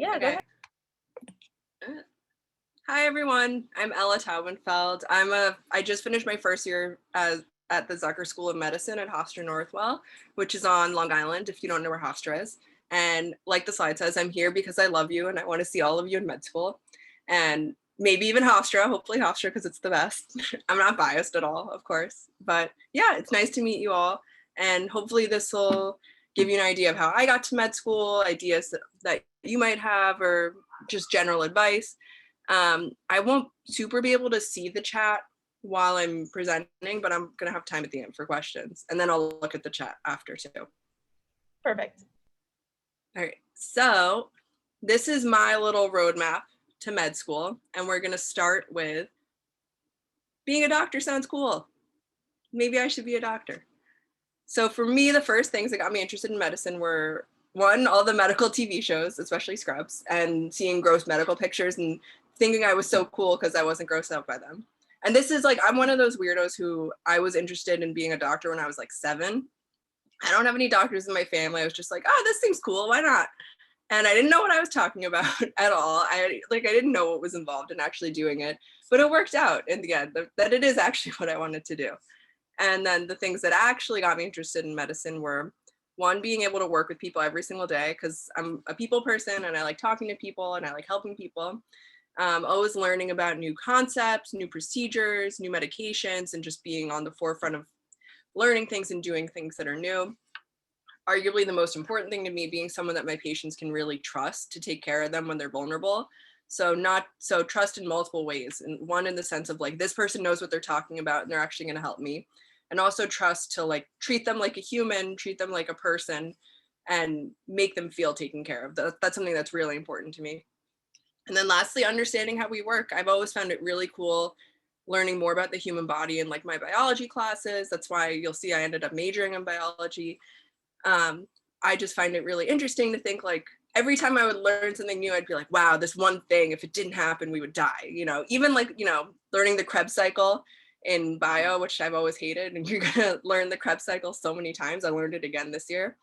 Yeah, go ahead. Hi everyone, I'm Ella Taubenfeld. I just finished my first year at the Zucker School of Medicine at Hofstra Northwell, which is on Long Island, if you don't know where Hofstra is. And like the slide says, I'm here because I love you and I want to see all of you in med school. And maybe even Hofstra, hopefully Hofstra because it's the best. I'm not biased at all, of course. But yeah, it's nice to meet you all. And hopefully this will give you an idea of how I got to med school, ideas that you might have, or just general advice. I won't super be able to see the chat while I'm presenting, but I'm gonna have time at the end for questions. And then I'll look at the chat after too. Perfect. All right, so this is my little roadmap to med school. And we're gonna start with being a doctor sounds cool. Maybe I should be a doctor. So for me, the first things that got me interested in medicine were one, all the medical TV shows, especially Scrubs, and seeing gross medical pictures and thinking I was so cool because I wasn't grossed out by them. And this is like, I'm one of those weirdos who I was interested in being a doctor when I was like 7. I don't have any doctors in my family. I was just like, oh, this seems cool. Why not? And I didn't know what I was talking about at all. I didn't know what was involved in actually doing it, but it worked out in the end that it is actually what I wanted to do. And then the things that actually got me interested in medicine were one, being able to work with people every single day because I'm a people person and I like talking to people and I like helping people. Always learning about new concepts, new procedures, new medications, and just being on the forefront of learning things and doing things that are new. Arguably the most important thing to me being someone that my patients can really trust to take care of them when they're vulnerable. So trust in multiple ways. And one in the sense of like, this person knows what they're talking about and they're actually going to help me. And also trust to like treat them like a human, treat them like a person, and make them feel taken care of. That's something that's really important to me. And then lastly, understanding how we work. I've always found it really cool learning more about the human body in like my biology classes. That's why you'll see I ended up majoring in biology. I just find it really interesting to think like every time I would learn something new, I'd be like, wow, this one thing, if it didn't happen, we would die. Even like, learning the Krebs cycle in bio, which I've always hated. And you're gonna learn the Krebs cycle so many times. I learned it again this year.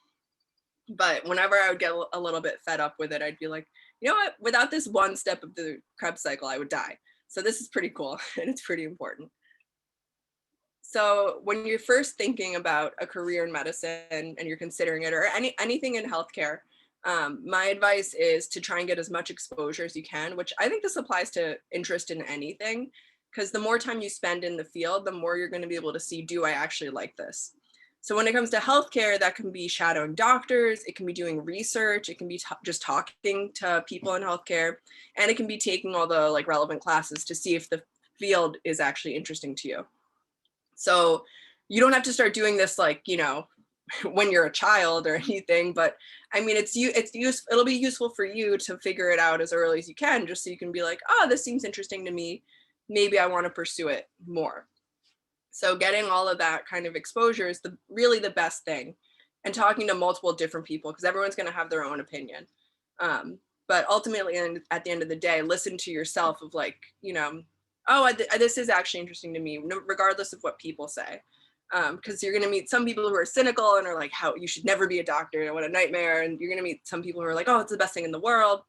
But whenever I would get a little bit fed up with it, I'd be like, you know what, without this one step of the Krebs cycle, I would die. So this is pretty cool and it's pretty important. So when you're first thinking about a career in medicine and you're considering it, or anything in healthcare, my advice is to try and get as much exposure as you can, which I think this applies to interest in anything, because the more time you spend in the field, the more you're going to be able to see, do I actually like this? So when it comes to healthcare, that can be shadowing doctors, it can be doing research, it can be just talking to people in healthcare, and it can be taking all the like relevant classes to see if the field is actually interesting to you. So you don't have to start doing this like, when you're a child or anything, but I mean, it'll be useful for you to figure it out as early as you can, just so you can be like, oh, this seems interesting to me. Maybe I want to pursue it more. So getting all of that kind of exposure is really the best thing, and talking to multiple different people because everyone's going to have their own opinion. But ultimately, at the end of the day, listen to yourself of like, oh, this is actually interesting to me, regardless of what people say. Because you're going to meet some people who are cynical and are like, how you should never be a doctor and what a nightmare. And you're going to meet some people who are like, oh, it's the best thing in the world.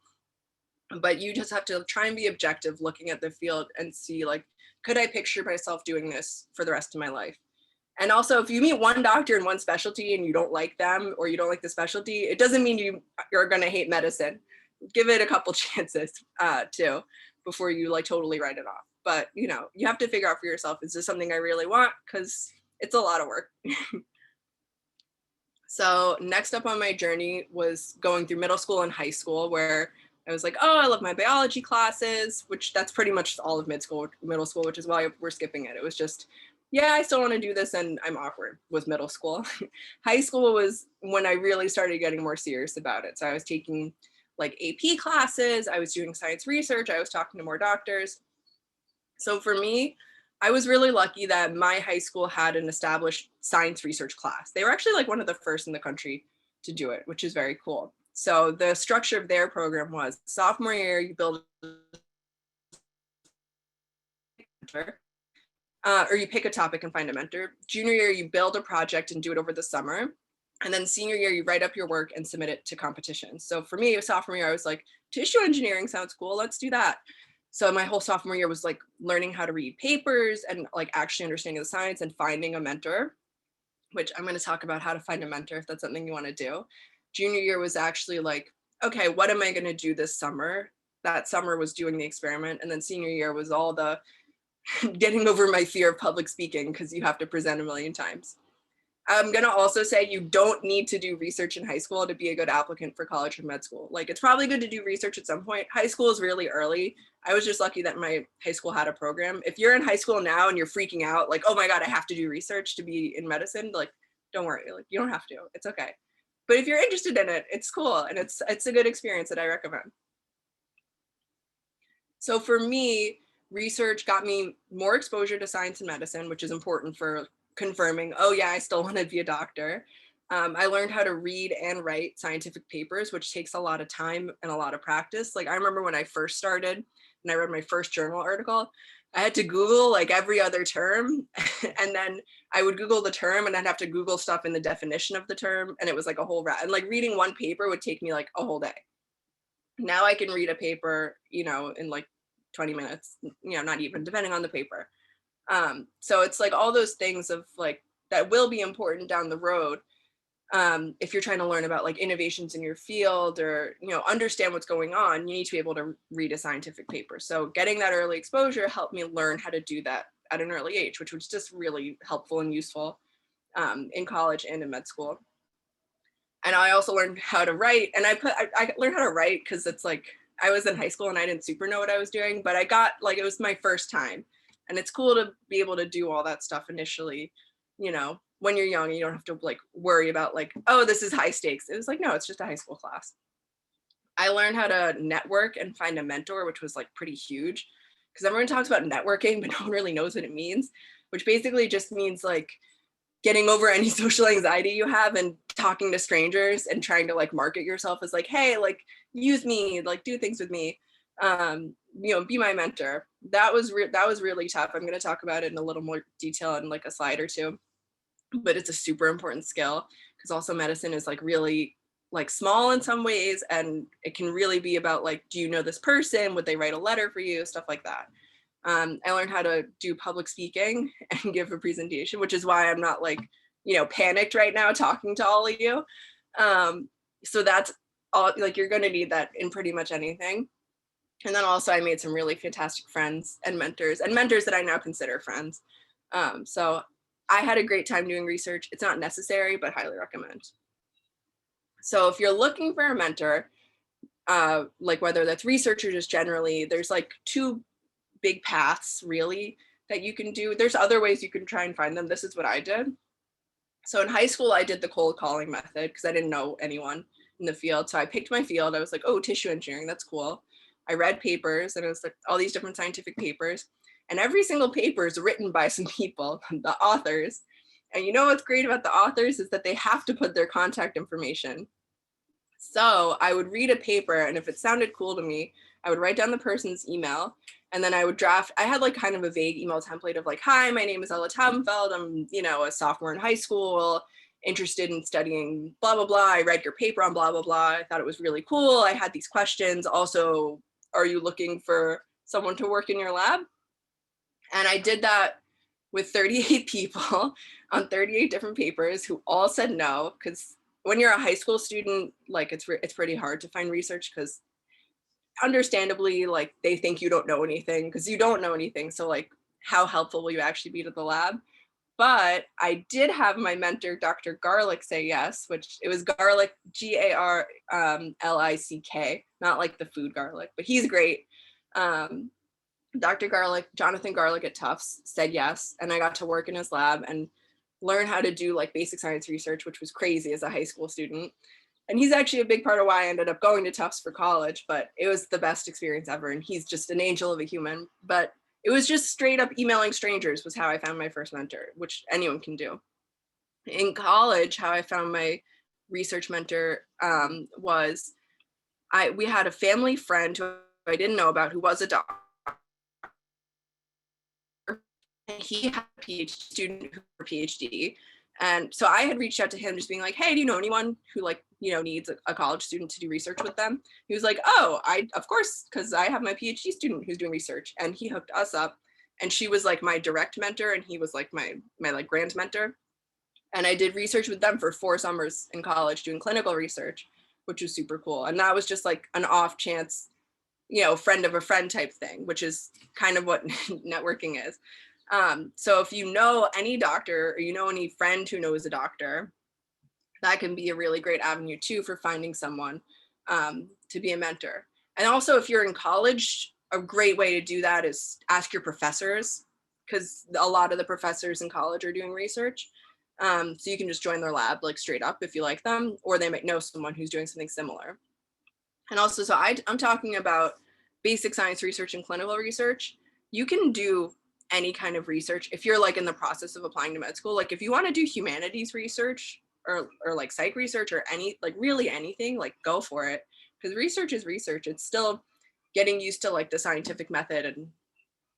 But you just have to try and be objective looking at the field and see like, could I picture myself doing this for the rest of my life? And also, if you meet one doctor in one specialty and you don't like them or you don't like the specialty, it doesn't mean you're going to hate medicine. Give it a couple chances too before you like totally write it off. But you have to figure out for yourself, is this something I really want? Because it's a lot of work. So next up on my journey was going through middle school and high school, where I was like, oh, I love my biology classes, which that's pretty much all of middle school, which is why we're skipping it. It was just, yeah, I still want to do this and I'm awkward, was middle school. High school was when I really started getting more serious about it. So I was taking like AP classes, I was doing science research, I was talking to more doctors. So for me, I was really lucky that my high school had an established science research class. They were actually like one of the first in the country to do it, which is very cool. So the structure of their program was sophomore year, you build or you pick a topic and find a mentor. Junior year, you build a project and do it over the summer. And then senior year, you write up your work and submit it to competitions. So for me, sophomore year, I was like, tissue engineering sounds cool. Let's do that. So my whole sophomore year was like learning how to read papers and like actually understanding the science and finding a mentor, which I'm going to talk about how to find a mentor if that's something you want to do. Junior year was actually like, okay, what am I going to do this summer? That summer was doing the experiment. And then senior year was all the getting over my fear of public speaking because you have to present a million times. I'm going to also say you don't need to do research in high school to be a good applicant for college or med school. Like, it's probably good to do research at some point. High school is really early. I was just lucky that my high school had a program. If you're in high school now and you're freaking out, like, oh my God, I have to do research to be in medicine, like, don't worry, like, you don't have to. It's okay. But if you're interested in it, it's cool. And it's a good experience that I recommend. So for me, research got me more exposure to science and medicine, which is important for confirming, oh yeah, I still want to be a doctor. I learned how to read and write scientific papers, which takes a lot of time and a lot of practice. Like, I remember when I first started and I read my first journal article, I had to Google like every other term. And then I would Google the term and I'd have to Google stuff in the definition of the term. And it was like a whole rat. And like reading one paper would take me like a whole day. Now I can read a paper, in like 20 minutes, not even, depending on the paper. So it's like all those things of like that will be important down the road, if you're trying to learn about like innovations in your field or understand what's going on. You need to be able to read a scientific paper. So getting that early exposure helped me learn how to do that at an early age, which was just really helpful and useful in college and in med school. And I also learned how to write, and I learned how to write because it's like I was in high school and I didn't super know what I was doing, but I got like, it was my first time. And it's cool to be able to do all that stuff initially, when you're young. You don't have to like worry about like, oh, this is high stakes. It was like, no, it's just a high school class. I learned how to network and find a mentor, which was like pretty huge because everyone talks about networking, but no one really knows what it means, which basically just means like getting over any social anxiety you have and talking to strangers and trying to like market yourself as like, hey, like use me, like do things with me, be my mentor. That was really tough. I'm going to talk about it in a little more detail in like a slide or two, but it's a super important skill because also medicine is like really like small in some ways, and it can really be about like, do you know this person? Would they write a letter for you? Stuff like that. I learned how to do public speaking and give a presentation, which is why I'm not like, panicked right now talking to all of you. So that's all, like, you're going to need that in pretty much anything. And then also I made some really fantastic friends and mentors that I now consider friends. So I had a great time doing research. It's not necessary, but highly recommend. So if you're looking for a mentor, like whether that's research or just generally, there's like two big paths really that you can do. There's other ways you can try and find them. This is what I did. So in high school, I did the cold calling method because I didn't know anyone in the field. So I picked my field. I was like, oh, tissue engineering, that's cool. I read papers, and it was like all these different scientific papers. And every single paper is written by some people, the authors. And you know what's great about the authors is that they have to put their contact information. So I would read a paper, and if it sounded cool to me, I would write down the person's email, and then I would draft. I had like kind of a vague email template of like, hi, my name is Taubenfeld. I'm, a sophomore in high school, interested in studying blah, blah, blah. I read your paper on blah, blah, blah. I thought it was really cool. I had these questions. Also, are you looking for someone to work in your lab? And I did that with 38 people on 38 different papers who all said no, because when you're a high school student, like it's pretty hard to find research because understandably, like they think you don't know anything because you don't know anything. So like, how helpful will you actually be to the lab? But I did have my mentor, Dr. Garlick, say yes, which it was Garlick, Garlick, not like the food garlic, but he's great. Dr. Garlick, Jonathan Garlick at Tufts, said yes. And I got to work in his lab and learn how to do like basic science research, which was crazy as a high school student. And he's actually a big part of why I ended up going to Tufts for college, but it was the best experience ever. And he's just an angel of a human. But it was just straight up emailing strangers was how I found my first mentor, which anyone can do. In college, how I found my research mentor was we had a family friend who I didn't know about who was a doctor. And he had a PhD student who had a PhD. And so I had reached out to him just being like, hey, do you know anyone who like, you know, needs a college student to do research with them? He was like, oh, of course, because I have my PhD student who's doing research. And he hooked us up. And she was like my direct mentor and he was like my like grant mentor. And I did research with them for 4 summers in college doing clinical research, which was super cool. And that was just like an off chance, you know, friend of a friend type thing, which is kind of what networking is. So if you know any doctor or you know any friend who knows a doctor, that can be a really great avenue too for finding someone to be a mentor. And also if you're in college, a great way to do that is ask your professors, because a lot of the professors in college are doing research. So you can just join their lab like straight up if you like them, or they might know someone who's doing something similar. And also, so I'm talking about basic science research and clinical research. You can do any kind of research if you're like in the process of applying to med school. Like if you want to do humanities research or like psych research or any, like really anything, like go for it. Because research is research. It's still getting used to like the scientific method and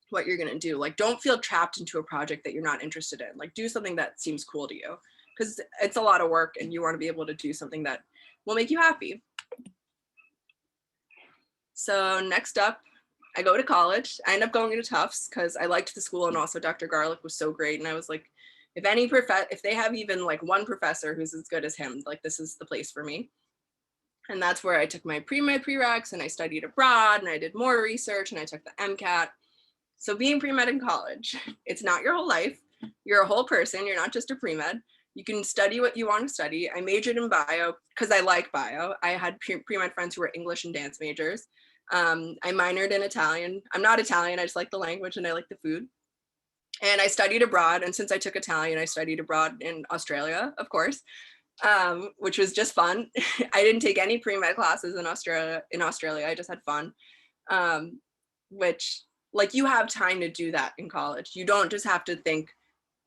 what you're going to do. Like don't feel trapped into a project that you're not interested in. Like do something that seems cool to you, because it's a lot of work and you want to be able to do something that will make you happy. So next up, I go to college. I end up going to Tufts because I liked the school, and also Dr. Garlick was so great. And I was like, if they have even like one professor who's as good as him, like this is the place for me. And that's where I took my pre-med prereqs and I studied abroad and I did more research and I took the Mcat. So being pre-med in college, it's not your whole life. You're a whole person. You're not just a pre-med. You can study what you want to study. I majored in bio because I like bio. I had pre-med friends who were English and dance majors. I minored in Italian. I'm not Italian. I just like the language and I like the food. And I studied abroad. And since I took Italian, I studied abroad in Australia, of course, which was just fun. I didn't take any pre-med classes in Australia. I just had fun, which like you have time to do that in college. You don't just have to think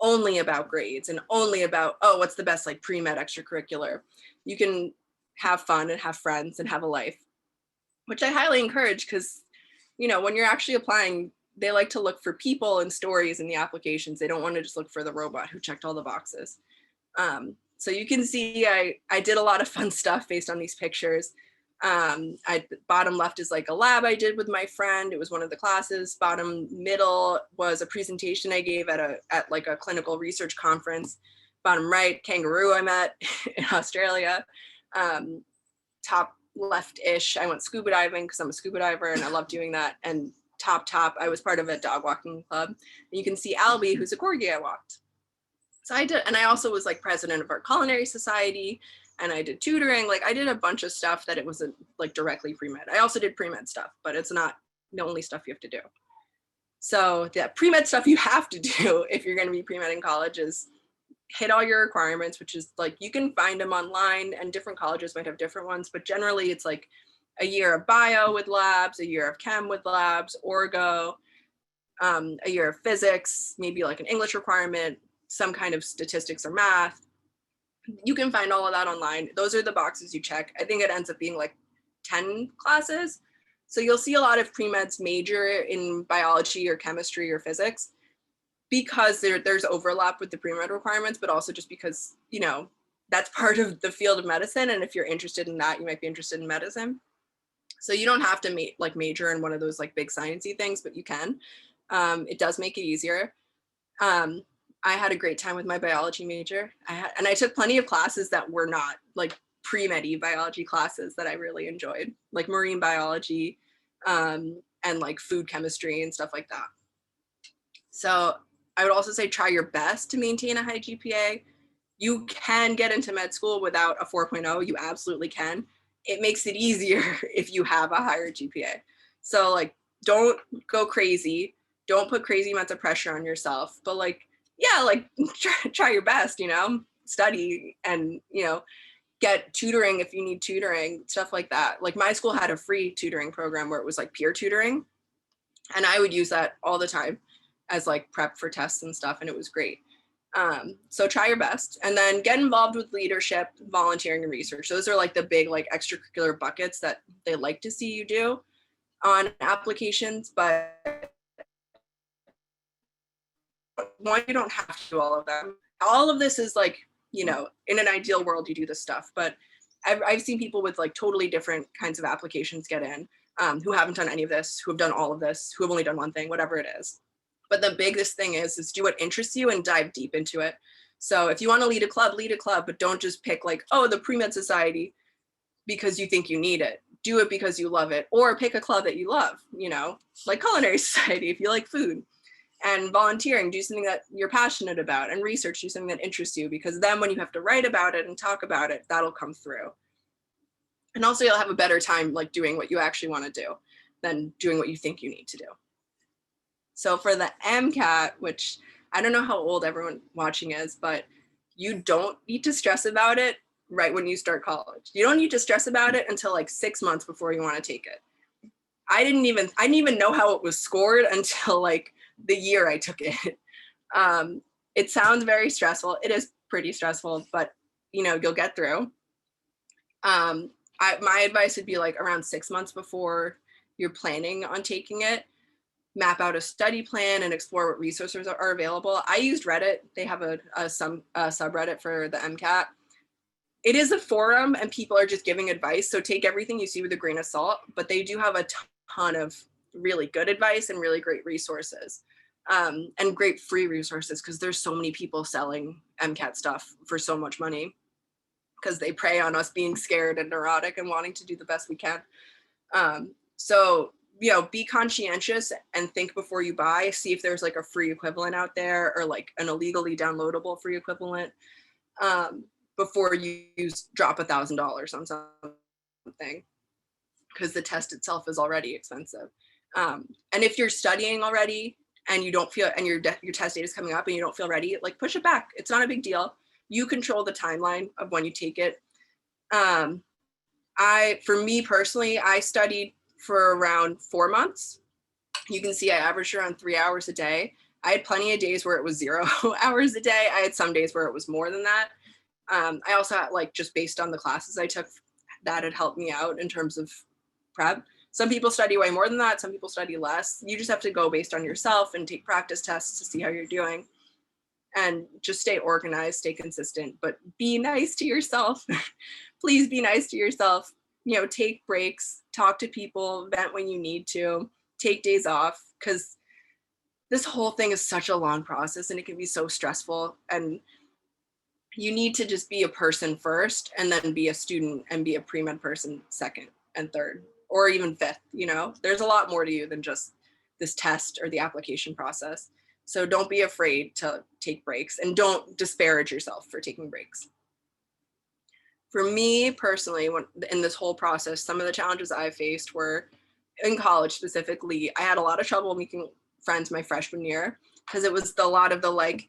only about grades and only about, oh, what's the best like pre-med extracurricular. You can have fun and have friends and have a life, which I highly encourage because, you know, when you're actually applying, they like to look for people and stories in the applications. They don't want to just look for the robot who checked all the boxes. So you can see I did a lot of fun stuff based on these pictures. Bottom left is like a lab I did with my friend. It was one of the classes. Bottom middle was a presentation I gave at like a clinical research conference. Bottom right, kangaroo I met in Australia. Top left-ish, I went scuba diving because I'm a scuba diver and I love doing that. And top, I was part of a dog walking club. And you can see Albie, who's a corgi I walked. So I did, and I also was like president of our culinary society, and I did tutoring. Like I did a bunch of stuff that it wasn't like directly pre-med. I also did pre-med stuff, but it's not the only stuff you have to do. So that pre-med stuff you have to do if you're going to be pre-med in college is hit all your requirements, which is like you can find them online, and different colleges might have different ones, but generally it's like a year of bio with labs, a year of chem with labs, orgo, a year of physics, maybe like an English requirement, some kind of statistics or math. You can find all of that online. Those are the boxes you check. I think it ends up being like 10 classes. So you'll see a lot of pre-meds major in biology or chemistry or physics because there's overlap with the pre-med requirements, but also just because, you know, that's part of the field of medicine. And if you're interested in that, you might be interested in medicine. So you don't have to major in one of those like big sciencey things, but you can. It does make it easier. I had a great time with my biology major. And I took plenty of classes that were not like pre-med biology classes that I really enjoyed, like marine biology and like food chemistry and stuff like that. So I would also say try your best to maintain a high GPA. You can get into med school without a 4.0. You absolutely can. It makes it easier if you have a higher GPA. So like, don't go crazy. Don't put crazy amounts of pressure on yourself, but like, yeah, like try your best, you know, study and, you know, get tutoring if you need tutoring, stuff like that. Like my school had a free tutoring program where it was like peer tutoring. And I would use that all the time as like prep for tests and stuff. And it was great. So try your best and then get involved with leadership, volunteering, and research. Those are like the big like extracurricular buckets that they like to see you do on applications, but one, you don't have to do all of them. all of this is like, you know, in an ideal world, you do this stuff, but I've seen people with like totally different kinds of applications get in, who haven't done any of this, who have done all of this, who have only done one thing, whatever it is. But the biggest thing is do what interests you and dive deep into it. So if you want to lead a club, but don't just pick like, oh, the pre-med society because you think you need it. Do it because you love it, or pick a club that you love, you know, like culinary society if you like food. And volunteering, do something that you're passionate about, and research, do something that interests you, because then when you have to write about it and talk about it, that'll come through. And also you'll have a better time like doing what you actually want to do than doing what you think you need to do. So for the Mcat, which I don't know how old everyone watching is, but you don't need to stress about it right when you start college. You don't need to stress about it until like 6 months before you want to take it. I didn't even know how it was scored until like the year I took it. It sounds very stressful. It is pretty stressful, but you know, you'll get through. My advice would be like around 6 months before you're planning on taking it, map out a study plan and explore what resources are available. I used Reddit. They have a subreddit for the Mcat. It is a forum and people are just giving advice. So take everything you see with a grain of salt, but they do have a ton of really good advice and really great resources, and great free resources, because there's so many people selling Mcat stuff for so much money because they prey on us being scared and neurotic and wanting to do the best we can. So, you know, be conscientious and think before you buy, see if there's like a free equivalent out there or like an illegally downloadable free equivalent, before you drop $1,000 on something, because the test itself is already expensive. And if you're studying already and you don't feel, and your test date is coming up and you don't feel ready, like push it back. It's not a big deal. You control the timeline of when you take it. For me personally, I studied for around 4 months. You can see I averaged around 3 hours a day. I had plenty of days where it was 0 hours a day. I had some days where it was more than that. I also had, like, just based on the classes I took, that had helped me out in terms of prep. Some people study way more than that. Some people study less. You just have to go based on yourself and take practice tests to see how you're doing. And just stay organized, stay consistent, but be nice to yourself. Please be nice to yourself. You know, take breaks, talk to people, vent when you need to, take days off, because this whole thing is such a long process and it can be so stressful. And you need to just be a person first, and then be a student and be a pre-med person second and third, or even fifth. You know, there's a lot more to you than just this test or the application process. So don't be afraid to take breaks, and don't disparage yourself for taking breaks. For me personally, in this whole process, some of the challenges I faced were in college specifically. I had a lot of trouble making friends my freshman year, because it was a lot of the like,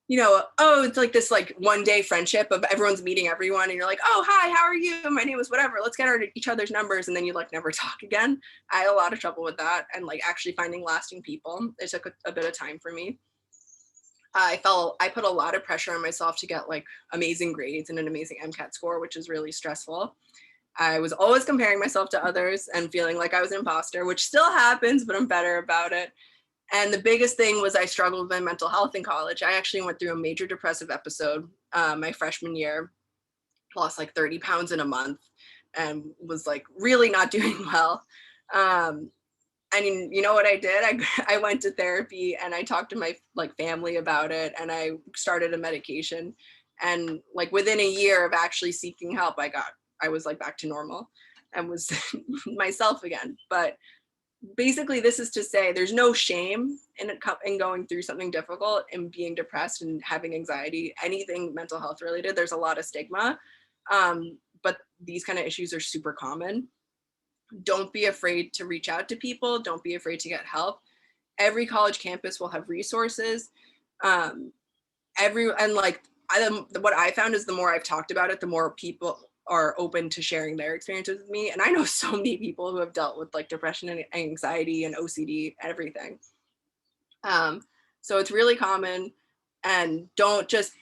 you know, oh, it's like this like one day friendship of everyone's meeting everyone and you're like, oh, hi, how are you? My name is whatever. Let's get each other's numbers. And then you like never talk again. I had a lot of trouble with that, and like actually finding lasting people. It took a bit of time for me. I put a lot of pressure on myself to get like amazing grades and an amazing Mcat score, which is really stressful. I was always comparing myself to others and feeling like I was an imposter, which still happens, but I'm better about it. And the biggest thing was I struggled with my mental health in college. I actually went through a major depressive episode my freshman year, lost like 30 pounds in a month, and was like really not doing well. And you know what I did? I went to therapy and I talked to my like family about it, and I started a medication. And like within a year of actually seeking help, I was like back to normal and was myself again. But basically this is to say there's no shame in going through something difficult and being depressed and having anxiety, anything mental health related. There's a lot of stigma, but these kind of issues are super common. Don't be afraid to reach out to people. Don't be afraid to get help. Every college campus will have resources. What I found is the more I've talked about it, the more people are open to sharing their experiences with me. And I know so many people who have dealt with like depression and anxiety and OCD, everything. So it's really common, and don't just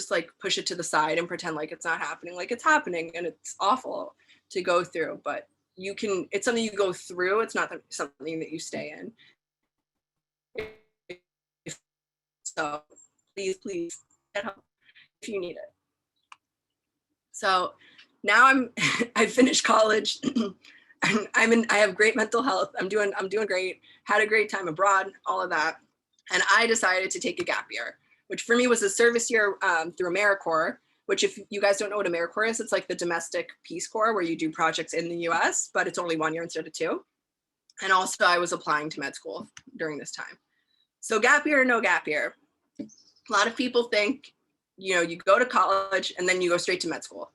like push it to the side and pretend like it's not happening. Like it's happening and it's awful to go through, but it's something you go through. It's not something that you stay in. So please get help if you need it. So now I finished college and I have great mental health. I'm doing great, had a great time abroad, all of that. And I decided to take a gap year, which for me was a service year through AmeriCorps, which if you guys don't know what AmeriCorps is, it's like the domestic Peace Corps where you do projects in the US, but it's only 1 year instead of 2. And also I was applying to med school during this time. So gap year or no gap year. A lot of people think, you know, you go to college and then you go straight to med school.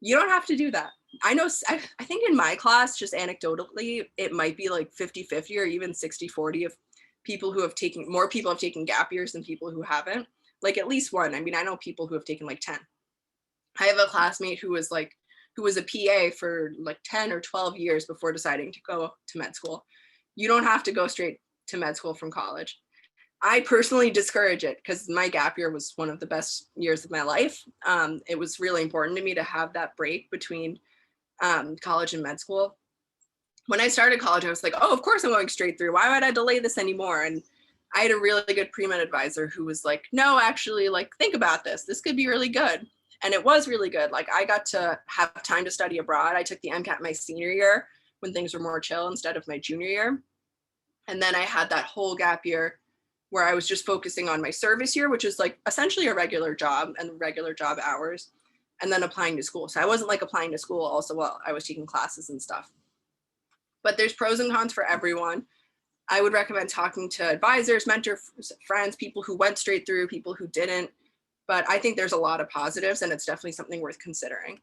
You don't have to do that. I know, I think in my class, just anecdotally, it might be like 50-50 or even 60-40 of people who have taken, more people have taken gap years than people who haven't. Like at least one. I mean, I know people who have taken like 10. I have a classmate who was a PA for like 10 or 12 years before deciding to go to med school. You don't have to go straight to med school from college. I personally discourage it because my gap year was one of the best years of my life. It was really important to me to have that break between college and med school. When I started college, I was like, oh, of course I'm going straight through. Why would I delay this anymore? And I had a really good pre-med advisor who was like, no, actually, like, think about this. This could be really good. And it was really good. Like I got to have time to study abroad. I took the Mcat my senior year when things were more chill instead of my junior year. And then I had that whole gap year where I was just focusing on my service year, which is like essentially a regular job and regular job hours, and then applying to school. So I wasn't like applying to school also while I was taking classes and stuff. But there's pros and cons for everyone. I would recommend talking to advisors, mentors, friends, people who went straight through, people who didn't. But I think there's a lot of positives and it's definitely something worth considering.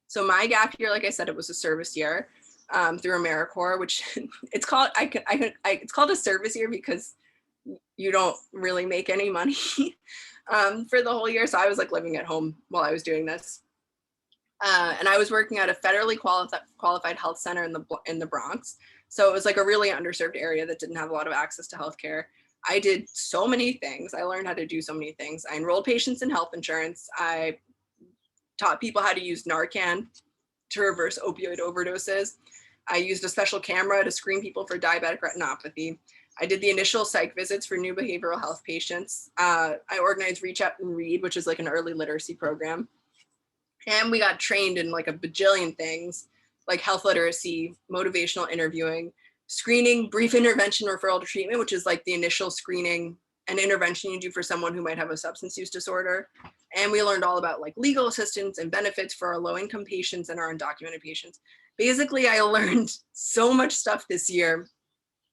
So my gap year, like I said, it was a service year through AmeriCorps, which it's called, it's called a service year because you don't really make any money for the whole year. So I was like living at home while I was doing this. And I was working at a federally qualified health center in the Bronx. So it was like a really underserved area that didn't have a lot of access to healthcare. I did so many things. I learned how to do so many things. I enrolled patients in health insurance. I taught people how to use Narcan to reverse opioid overdoses. I used a special camera to screen people for diabetic retinopathy. I did the initial psych visits for new behavioral health patients. I organized Reach Out and Read, which is like an early literacy program. And we got trained in like a bajillion things, like health literacy, motivational interviewing, screening, brief intervention, referral to treatment, which is like the initial screening and intervention you do for someone who might have a substance use disorder. And we learned all about like legal assistance and benefits for our low-income patients and our undocumented patients. Basically, I learned so much stuff this year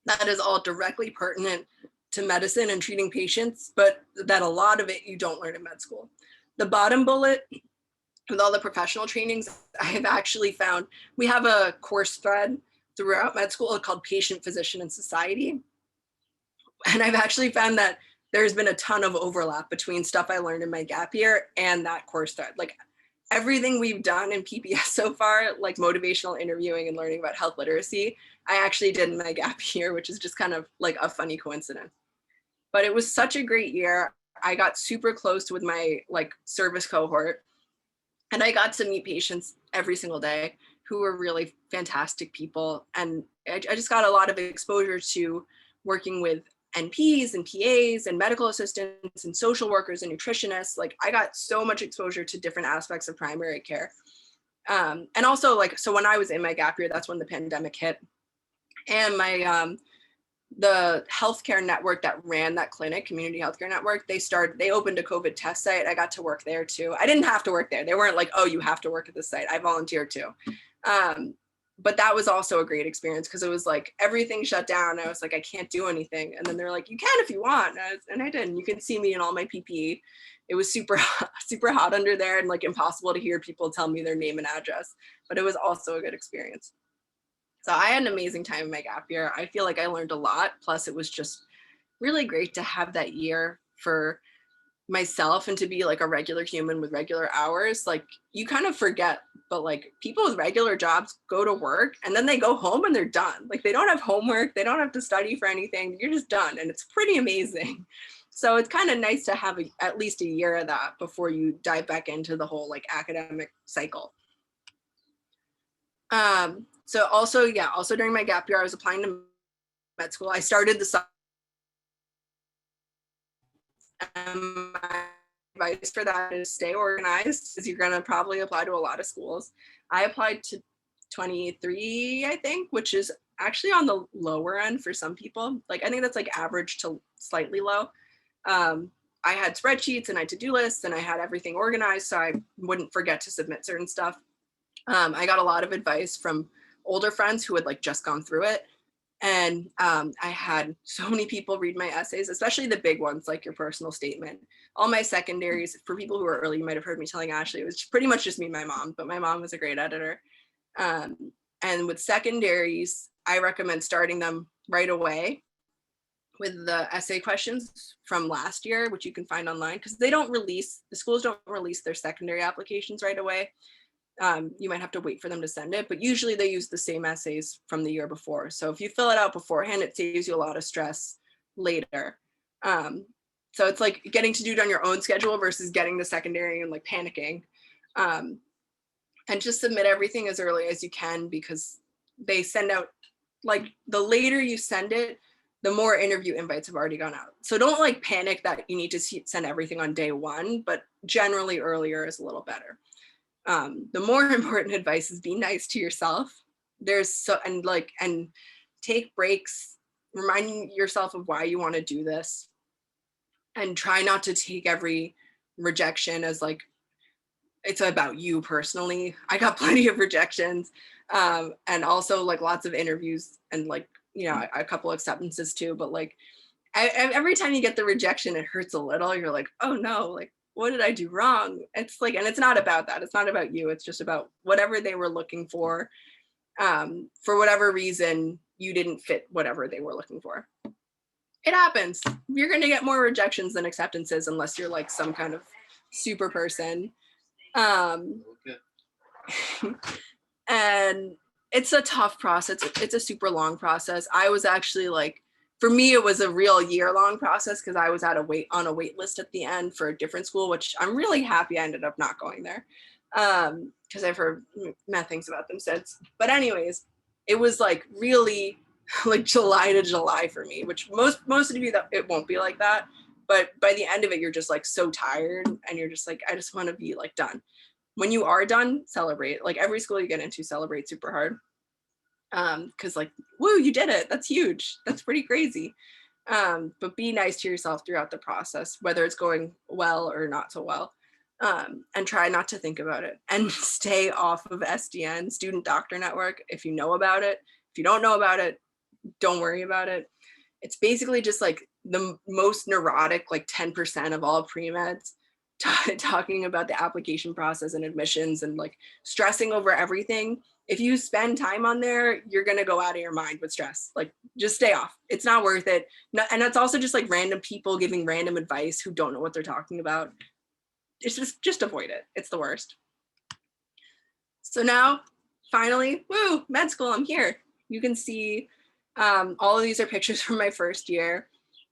that is all directly pertinent to medicine and treating patients, but that a lot of it you don't learn in med school. The bottom bullet, with all the professional trainings, I have actually found, we have a course thread throughout med school called Patient, Physician, and Society. And I've actually found that there's been a ton of overlap between stuff I learned in my gap year and that course thread. Like everything we've done in PPS so far, like motivational interviewing and learning about health literacy, I actually did in my gap year, which is just kind of like a funny coincidence. But it was such a great year. I got super close with my like service cohort, and I got to meet patients every single day who were really fantastic people. And I just got a lot of exposure to working with NPs and PAs and medical assistants and social workers and nutritionists. Like I got so much exposure to different aspects of primary care. And also like, so when I was in my gap year, that's when the pandemic hit. And my, the healthcare network that ran that clinic, Community Healthcare Network, they opened a COVID test site. I got to work there too. I didn't have to work there. They weren't like, oh, you have to work at this site. I volunteered too. But that was also a great experience because it was like everything shut down. I was like, I can't do anything. And then they're like, you can if you want. And I did. And you can see me in all my PPE. It was super hot under there and like impossible to hear people tell me their name and address. But it was also a good experience. So I had an amazing time in my gap year. I feel like I learned a lot. Plus, it was just really great to have that year for myself and to be like a regular human with regular hours. Like you kind of forget, but like people with regular jobs go to work and then they go home and they're done. Like they don't have homework. They don't have to study for anything. You're just done. And it's pretty amazing. So it's kind of nice to have at least a year of that before you dive back into the whole like academic cycle. So also during my gap year, I was applying to med school. I started the And my advice for that is stay organized, because you're going to probably apply to a lot of schools. I applied to 23, I think, which is actually on the lower end for some people. Like, I think that's like average to slightly low. I had spreadsheets and I to-do lists and I had everything organized so I wouldn't forget to submit certain stuff. I got a lot of advice from older friends who had like just gone through it. And I had so many people read my essays, especially the big ones, like your personal statement. All my secondaries, for people who are early, you might have heard me telling Ashley, it was pretty much just me and my mom, but my mom was a great editor. And with secondaries, I recommend starting them right away with the essay questions from last year, which you can find online, because the schools don't release their secondary applications right away. You might have to wait for them to send it, but usually they use the same essays from the year before. So if you fill it out beforehand, it saves you a lot of stress later. So it's like getting to do it on your own schedule versus getting the secondary and like panicking. And just submit everything as early as you can, because they send out, like, the later you send it, the more interview invites have already gone out. So don't like panic that you need to send everything on day one, but generally earlier is a little better. The more important advice is be nice to yourself. And take breaks, reminding yourself of why you want to do this, and try not to take every rejection as like it's about you personally. I got plenty of rejections, and also like lots of interviews and like, you know, a couple acceptances too. But like every time you get the rejection, it hurts a little. You're like, oh no, like what did I do wrong? It's like, and it's not about that. It's not about you. It's just about whatever they were looking for. For whatever reason, you didn't fit whatever they were looking for. It happens. You're going to get more rejections than acceptances unless you're like some kind of super person. And it's a tough process. It's a super long process. I was actually like, for me, it was a real year-long process because I was on a wait list at the end for a different school, which I'm really happy I ended up not going there, because I've heard mad things about them since. But anyways, it was like really like July to July for me, which most of you, that it won't be like that. But by the end of it, you're just like so tired and you're just like, I just want to be like done. When you are done, celebrate. Like every school you get into, celebrate super hard. Because like, woo, you did it. That's huge. That's pretty crazy. But be nice to yourself throughout the process, whether it's going well or not so well. And try not to think about it, and stay off of SDN, Student Doctor Network, if you know about it. If you don't know about it, don't worry about it. It's basically just like the most neurotic, like 10% of all pre-meds, talking about the application process and admissions and like stressing over everything. If you spend time on there, you're going to go out of your mind with stress. Like, just stay off. It's not worth it. No, and that's also just like random people giving random advice who don't know what they're talking about. It's just avoid it. It's the worst. So now, finally, woo, med school, I'm here. You can see all of these are pictures from my first year.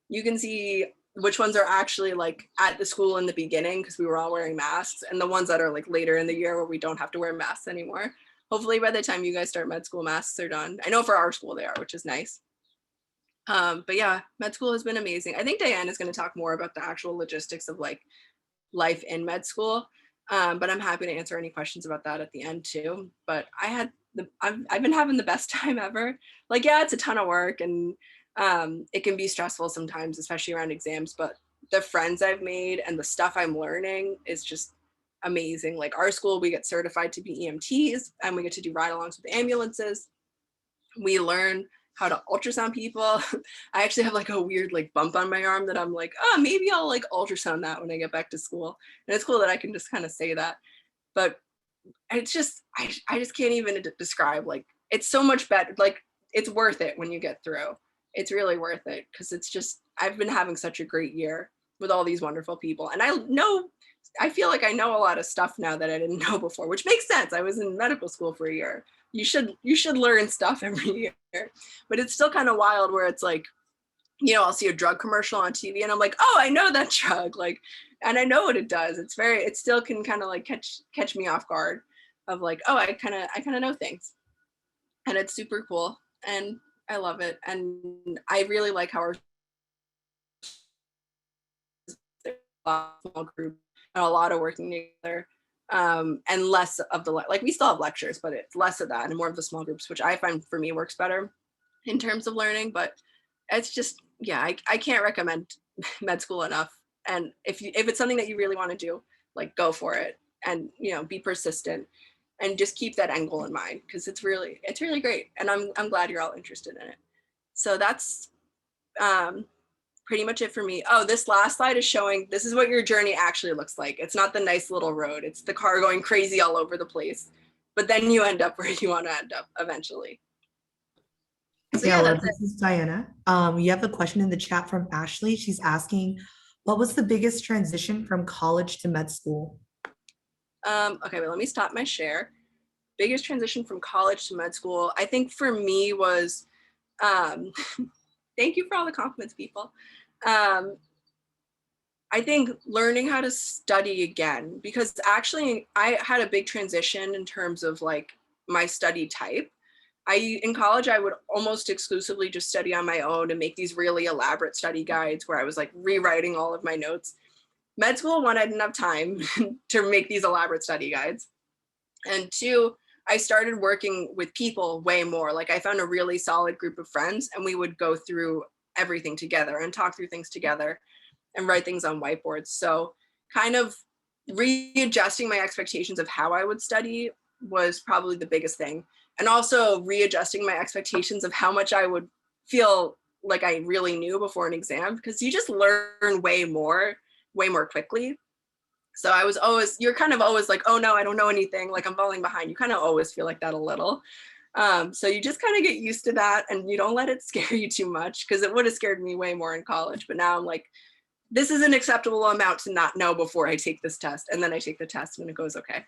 You can see which ones are actually like at the school in the beginning, because we were all wearing masks, and the ones that are like later in the year where we don't have to wear masks anymore. Hopefully by the time you guys start med school, masks are done. I know for our school they are, which is nice. But yeah, med school has been amazing. I think Diane is going to talk more about the actual logistics of like life in med school. But I'm happy to answer any questions about that at the end too. But I've been having the best time ever. Like, yeah, it's a ton of work and it can be stressful sometimes, especially around exams, but the friends I've made and the stuff I'm learning is just amazing. Like our school, we get certified to be EMTs and we get to do ride-alongs with ambulances. We learn how to ultrasound people. I actually have like a weird like bump on my arm that I'm like, oh, maybe I'll like ultrasound that when I get back to school. And it's cool that I can just kind of say that. But it's just, I just can't even describe, like, it's so much better. Like, it's worth it when you get through. It's really worth it because it's just, I've been having such a great year with all these wonderful people. And I feel like I know a lot of stuff now that I didn't know before, which makes sense. I was in medical school for a year. You should learn stuff every year, but it's still kind of wild where it's like, you know, I'll see a drug commercial on TV and I'm like, oh, I know that drug, like, and I know what it does. It still can kind of like catch me off guard of like, oh, I kind of know things, and it's super cool and I love it. And I really like how small group and a lot of working together, and less of the, like, we still have lectures, but it's less of that and more of the small groups, which I find for me works better in terms of learning. But it's just, yeah, I can't recommend med school enough. And if it's something that you really want to do, like, go for it, and be persistent and just keep that end goal in mind, because it's really great, and I'm glad you're all interested in it. So that's pretty much it for me. Oh, this last slide is showing, this is what your journey actually looks like. It's not the nice little road. It's the car going crazy all over the place. But then you end up where you want to end up eventually. So yeah, this is Diana. You have a question in the chat from Ashley. She's asking, what was the biggest transition from college to med school? Okay, but let me stop my share. Biggest transition from college to med school, I think for me was, thank you for all the compliments, people. I think learning how to study again, because actually I had a big transition in terms of like my study type. In college, I would almost exclusively just study on my own and make these really elaborate study guides where I was like rewriting all of my notes. Med school, one, I didn't have time to make these elaborate study guides. And two, I started working with people way more. Like, I found a really solid group of friends, and we would go through everything together and talk through things together and write things on whiteboards. So kind of readjusting my expectations of how I would study was probably the biggest thing. And also readjusting my expectations of how much I would feel like I really knew before an exam, because you just learn way more quickly. So I was always, you're kind of always like, oh no, I don't know anything, like I'm falling behind. You kind of always feel like that a little. So you just kind of get used to that, and you don't let it scare you too much, because it would have scared me way more in college. But now I'm like, this is an acceptable amount to not know before I take this test. And then I take the test and it goes okay.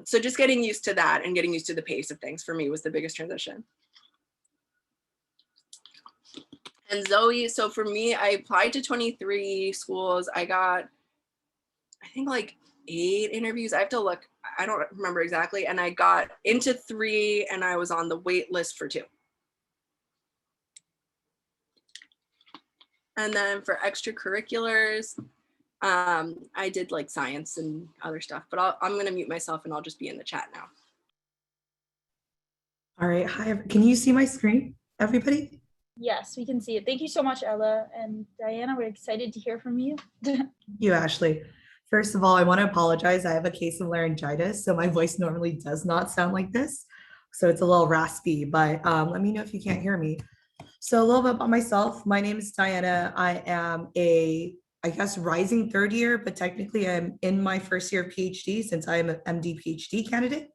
So just getting used to that and getting used to the pace of things for me was the biggest transition. And Zoe, so for me, I applied to 23 schools. I got, I think, like 8 interviews. I have to look, I don't remember exactly. And I got into 3, and I was on the wait list for 2. And then for extracurriculars, I did like science and other stuff, but I'm going to mute myself and I'll just be in the chat now. All right. Hi, can you see my screen, everybody? Yes, we can see it. Thank you so much, Ella and Diana. We're excited to hear from you. Thank you, Ashley. First of all, I want to apologize. I have a case of laryngitis, so my voice normally does not sound like this. So it's a little raspy, but let me know if you can't hear me. So a little bit about myself. My name is Diana. I am I guess, rising 3rd year, but technically I'm in my 1st year of PhD since I am an MD PhD candidate.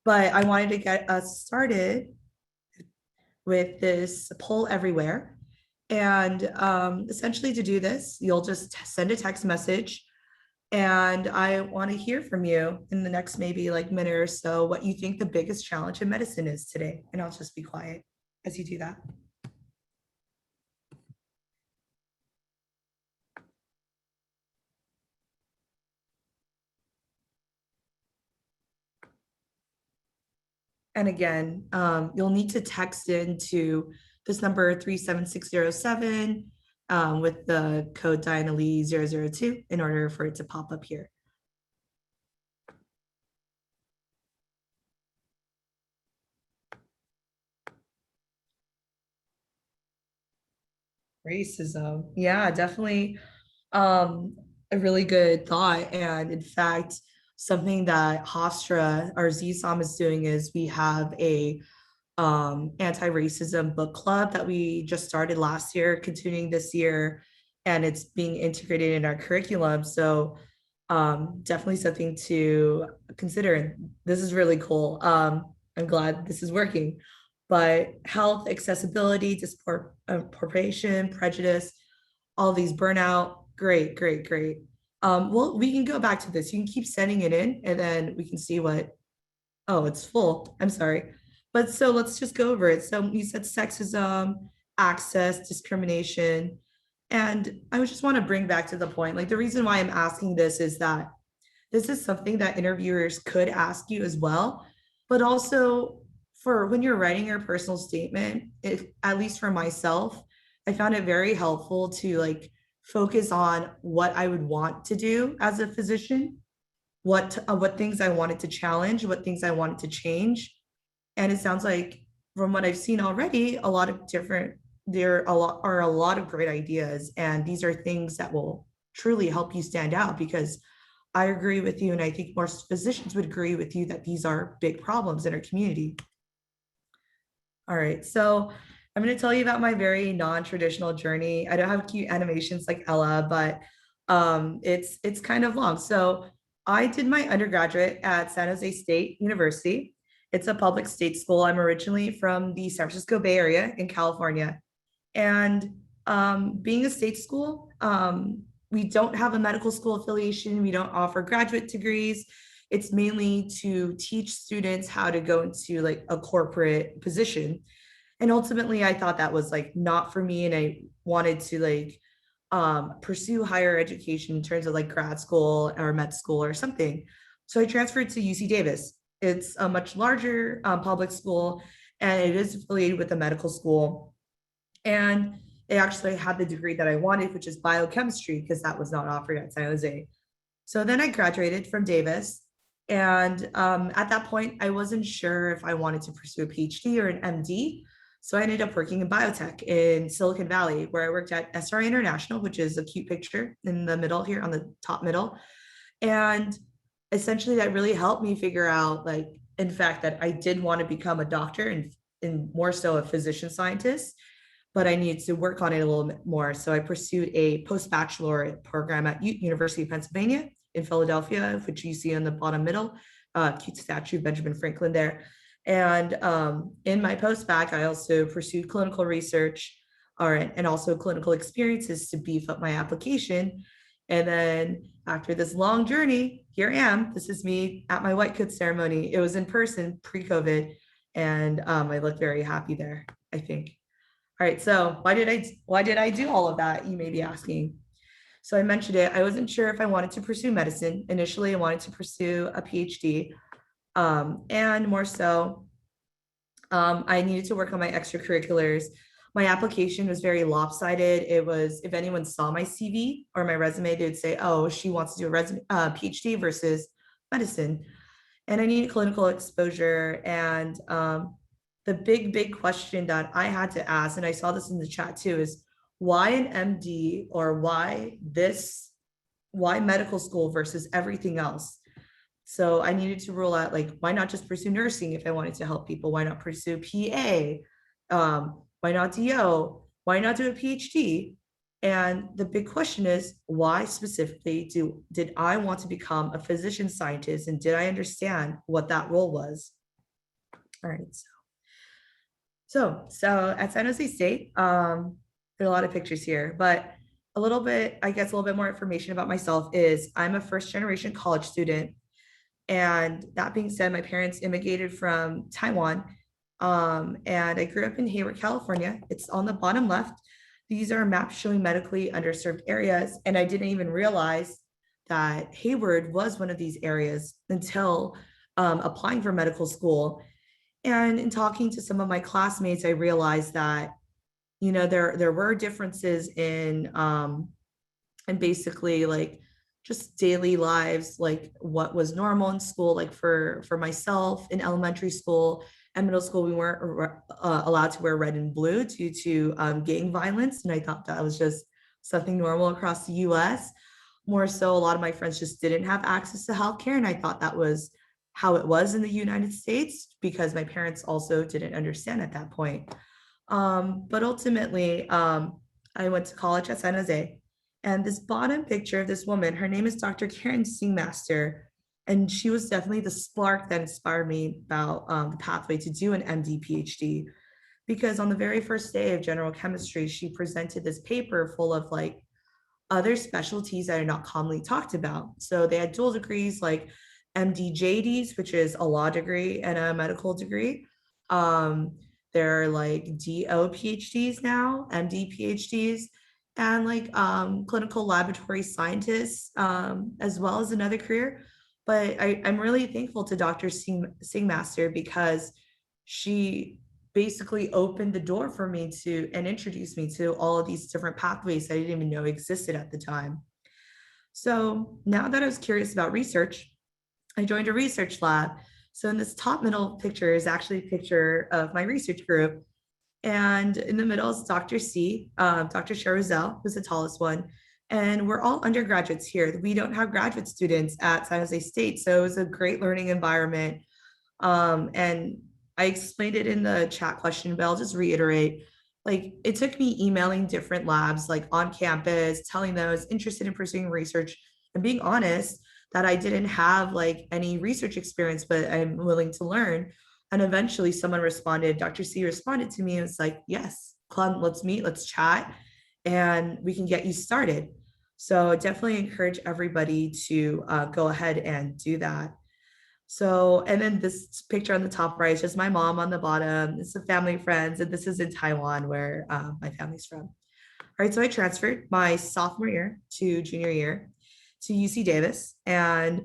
But I wanted to get us started with this poll everywhere. And essentially to do this, you'll just send a text message, and I want to hear from you in the next maybe like minute or so what you think the biggest challenge in medicine is today. And I'll just be quiet as you do that. And again, you'll need to text into this number 37607 with the code Diana Lee 002 in order for it to pop up here. Racism. Yeah, definitely a really good thought. And in fact, something that Hofstra, our ZSOM, is doing is we have a anti-racism book club that we just started last year, continuing this year, and it's being integrated in our curriculum. So definitely something to consider. This is really cool. I'm glad this is working. But health, accessibility, disproportion, prejudice, all these burnout, great, great, great. Well, we can go back to this. You can keep sending it in, and then we can see what, oh, it's full. I'm sorry. But so let's just go over it. So you said sexism, access, discrimination. And I just want to bring back to the point, like the reason why I'm asking this is that this is something that interviewers could ask you as well, but also for when you're writing your personal statement, at least for myself, I found it very helpful to like focus on what I would want to do as a physician, what things I wanted to challenge, what things I wanted to change. And it sounds like from what I've seen already, a lot of different, there are a lot of great ideas. And these are things that will truly help you stand out, because I agree with you. And I think most physicians would agree with you that these are big problems in our community. All right, so I'm going to tell you about my very non-traditional journey. I don't have cute animations like Ella, but it's kind of long. So I did my undergraduate at San Jose State University. It's a public state school. I'm originally from the San Francisco Bay Area in California. And being a state school, we don't have a medical school affiliation. We don't offer graduate degrees. It's mainly to teach students how to go into like a corporate position. And ultimately, I thought that was like not for me. And I wanted to like pursue higher education in terms of like grad school or med school or something. So I transferred to UC Davis. It's a much larger public school, and it is affiliated with a medical school. And it actually had the degree that I wanted, which is biochemistry, because that was not offered at San Jose. So then I graduated from Davis. And at that point, I wasn't sure if I wanted to pursue a PhD or an MD. So I ended up working in biotech in Silicon Valley, where I worked at SRI International, which is a cute picture in the middle here on the top middle. And essentially that really helped me figure out, like, in fact, that I did want to become a doctor and more so a physician scientist, but I needed to work on it a little bit more. So I pursued a post-baccalaureate program at University of Pennsylvania in Philadelphia, which you see on the bottom middle, cute statue, Benjamin Franklin there. And in my post-bac, I also pursued clinical research and also clinical experiences to beef up my application. And then after this long journey, here I am. This is me at my white coat ceremony. It was in person pre-COVID, and I look very happy there, I think. All right, so why did I do all of that? You may be asking. So I mentioned it. I wasn't sure if I wanted to pursue medicine. Initially, I wanted to pursue a PhD, and more so, I needed to work on my extracurriculars. My application was very lopsided. It was, if anyone saw my CV or my resume, they would say, "Oh, she wants to do a PhD versus medicine," and I needed clinical exposure. And the big question that I had to ask, and I saw this in the chat too, is why an MD, or why medical school versus everything else? So I needed to rule out, like, why not just pursue nursing if I wanted to help people? Why not pursue PA? Why not DO? Why not do a PhD? And the big question is, why specifically did I want to become a physician scientist? And did I understand what that role was? All right, so at San Jose State, there are a lot of pictures here, but a little bit more information about myself is I'm a first generation college student. And that being said, my parents immigrated from Taiwan, and I grew up in Hayward, California. It's on the bottom left. These are maps showing medically underserved areas, and I didn't even realize that Hayward was one of these areas until applying for medical school. And in talking to some of my classmates, I realized that, you know, there were differences in and basically like just daily lives, like what was normal in school. Like for myself in elementary school and middle school, we weren't allowed to wear red and blue due to gang violence. And I thought that was just something normal across the US. More so, a lot of my friends just didn't have access to healthcare. And I thought that was how it was in the United States, because my parents also didn't understand at that point. But ultimately, I went to college at San Jose. And this bottom picture of this woman, her name is Dr. Karen Singmaster. And she was definitely the spark that inspired me about the pathway to do an MD PhD. Because on the very first day of general chemistry, she presented this paper full of like other specialties that are not commonly talked about. So they had dual degrees like MD JDs, which is a law degree and a medical degree. There are like DO PhDs now, MD PhDs, and like clinical laboratory scientists, as well as another career. But I'm really thankful to Dr. Singmaster, because she basically opened the door for me to and introduced me to all of these different pathways that I didn't even know existed at the time. So now that I was curious about research, I joined a research lab. So in this top middle picture is actually a picture of my research group. And in the middle is Dr. C, Dr. Sharuzel, who's the tallest one. And we're all undergraduates here. We don't have graduate students at San Jose State. So it was a great learning environment. And I explained it in the chat question, but I'll just reiterate. Like, it took me emailing different labs, like on campus, telling them I was interested in pursuing research and being honest that I didn't have like any research experience, but I'm willing to learn. And eventually someone responded, Dr. C responded to me and was like, yes, come, let's meet, let's chat, and we can get you started. So definitely encourage everybody to go ahead and do that. So, and then this picture on the top right is just my mom on the bottom. This is family friends, and this is in Taiwan where my family's from. All right, so I transferred my sophomore year to junior year to UC Davis. And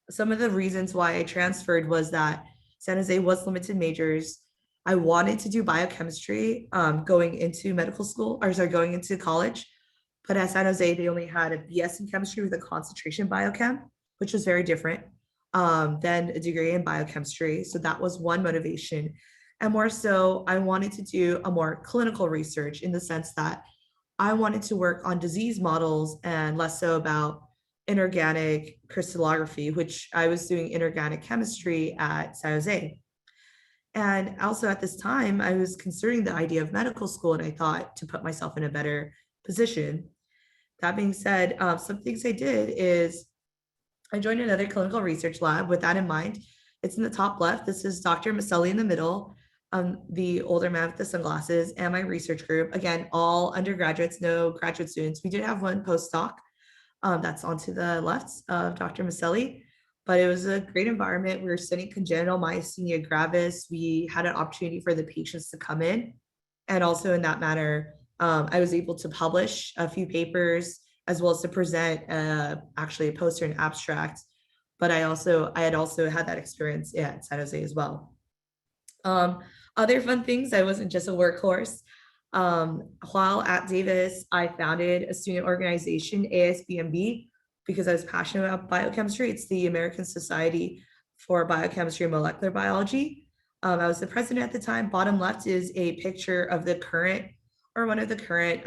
some of the reasons why I transferred was that San Jose was limited majors. I wanted to do biochemistry going into medical school, or sorry, going into college. But at San Jose, they only had a BS in chemistry with a concentration biochem, which was very different than a degree in biochemistry. So that was one motivation. And more so, I wanted to do a more clinical research in the sense that I wanted to work on disease models and less so about inorganic crystallography, which I was doing inorganic chemistry at San Jose. And also at this time, I was considering the idea of medical school, and I thought to put myself in a better position. That being said, some things I did is I joined another clinical research lab with that in mind. It's in the top left. This is Dr. Maselli in the middle, the older man with the sunglasses, and my research group. Again, all undergraduates, no graduate students. We did have one postdoc that's onto the left of Dr. Maselli, but it was a great environment. We were studying congenital myasthenia gravis. We had an opportunity for the patients to come in. And also in that manner, I was able to publish a few papers as well as to present actually a poster and abstract. But I had also had that experience at San Jose as well. Other fun things, I wasn't just a workhorse. While at Davis, I founded a student organization, ASBMB, because I was passionate about biochemistry. It's the American Society for Biochemistry and Molecular Biology. I was the president at the time. Bottom left is a picture of the current, or one of the current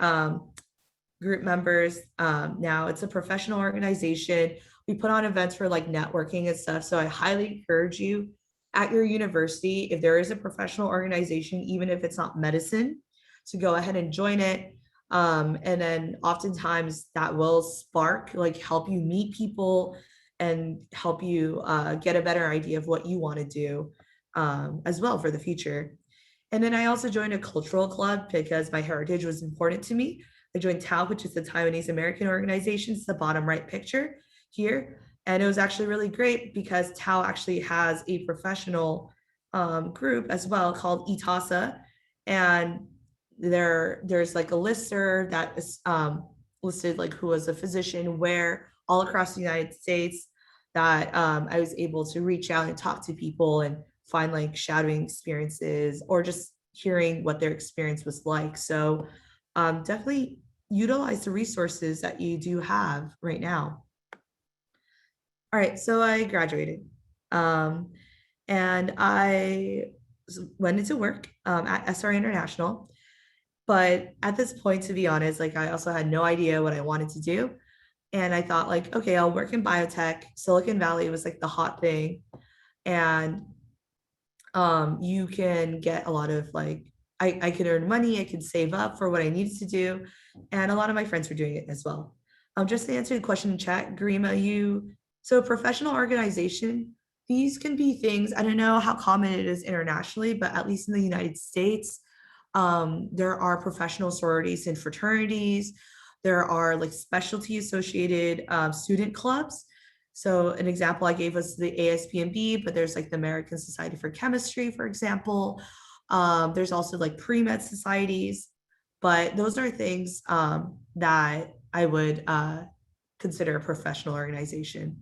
group members. Now it's a professional organization. We put on events for like networking and stuff. So I highly encourage you at your university, if there is a professional organization, even if it's not medicine, to go ahead and join it. And then oftentimes that will spark, like help you meet people and help you get a better idea of what you want to do as well for the future. And then I also joined a cultural club because my heritage was important to me. I joined Tau, which is the Taiwanese American organization. It's the bottom right picture here. And it was actually really great because Tau actually has a professional group as well called ITASA. And there's like a listserv that is listed like who was a physician where all across the United States that I was able to reach out and talk to people and find like shadowing experiences or just hearing what their experience was like. So definitely utilize the resources that you do have right now. All right, so I graduated and I went into work at SR International. But at this point, to be honest, like I also had no idea what I wanted to do. And I thought like, okay, I'll work in biotech. Silicon Valley was like the hot thing. And you can get a lot of like, I could earn money, I could save up for what I needed to do. And a lot of my friends were doing it as well. Just to answer the question in chat, Garima, so a professional organization, these can be things, I don't know how common it is internationally, but at least in the United States, there are professional sororities and fraternities. There are like specialty associated student clubs. So an example I gave was the ASBMB, but there's like the American Society for Chemistry, for example. There's also like pre-med societies, but those are things that I would consider a professional organization.